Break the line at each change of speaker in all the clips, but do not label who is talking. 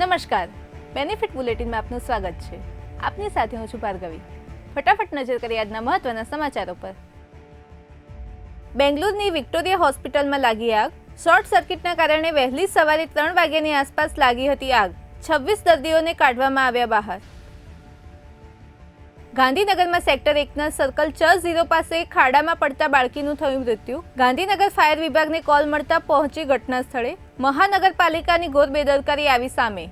નમસ્કાર, બેનિફિટ બુલેટિનમાં આપનું સ્વાગત છે. આપની સાથે હું છું ભાર્ગવી. ફટાફટ નજર કરીએ આજના મહત્વના સમાચારો પર. બેંગલુરુની વિક્ટોરિયા હોસ્પિટલમાં લાગી આગ. શોર્ટ સર્કિટના કારણે વહેલી સવારે 3 વાગ્યાની આસપાસ લાગી હતી આગ. 26 દર્દીઓને કાઢવામાં આવ્યા બહાર. ગાંધીનગરમાં સેક્ટર 1ના સર્કલ ચ0 પાસે ખાડામાં પડતા બાળકીનું થયું મૃત્યુ. ગાંધીનગર ફાયર વિભાગને કોલ મળતા પહોંચી ઘટના સ્થળે. મહાનગરપાલિકાની ઘોર બેદરકારી આવી સામે.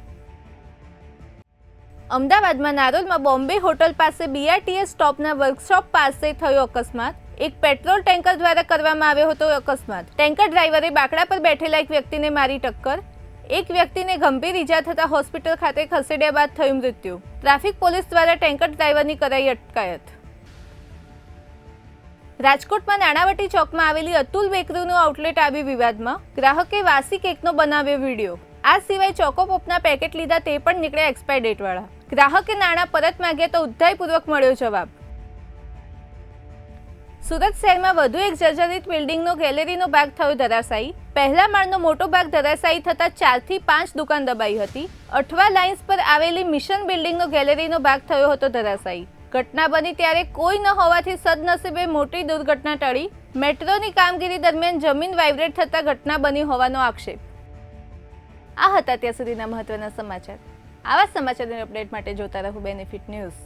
અમદાવાદમાં નારોલમાં બોમ્બે હોટલ પાસે BRTS સ્ટોપના વર્કશોપ પાસે થયો અકસ્માત. એક પેટ્રોલ ટેન્કર દ્વારા કરવામાં આવ્યો હતો અકસ્માત. ટેન્કર ડ્રાઈવરે બાકડા પર બેઠેલા એક વ્યક્તિને મારી ટક્કર. એક વ્યક્તિને ગંભીર ઈજા થતા હોસ્પિટલ ખાતે ખસેડ્યા બાદ થયું મૃત્યુ. ટ્રાફિક પોલીસ દ્વારા ટેન્કર ડ્રાઈવરની કરાઈ અટકાયત. રાજકોટમાં નાણાવટી ચોકમાં આવેલી અતુલ બેકરીનું આઉટલેટ આવ્યું વિવાદમાં. ગ્રાહકે વાસી કેકનો બનાવ્યો વિડીયો. આ સિવાય ચોકોપોપના પેકેટ લીધા તે પણ નીકળ્યા એક્સપાયર ડેટવાળા. ગ્રાહકે નાણાં પરત માંગ્યા તો ઉદ્ધાઈપૂર્વક મળ્યો જવાબ. સુરત શહેરમાં વધુ એક જર્જરિત બિલ્ડિંગનો ગેલેરીનો ભાગ થયો ધરાશાયી. પહેલા માળનો મોટો ભાગ ધરાશાયી થતા 4 થી 5 દુકાન દબાઈ હતી. અઠવા લાઇન્સ પર આવેલી મિશન બિલ્ડિંગનો ગેલેરીનો ભાગ થયો હતો ધરાશાયી. ઘટના બની ત્યારે કોઈ ન હોવાથી સદનસીબે મોટી દુર્ઘટના ટળી. મેટ્રોની કામગીરી દરમિયાન જમીન વાઇબ્રેટ થતા ઘટના બની હોવાનો આક્ષેપ. આ હતા ત્યાં સુધીના મહત્વના સમાચાર. આવા સમાચારોની અપડેટ માટે જોતા રહો બેનિફિટ ન્યૂઝ.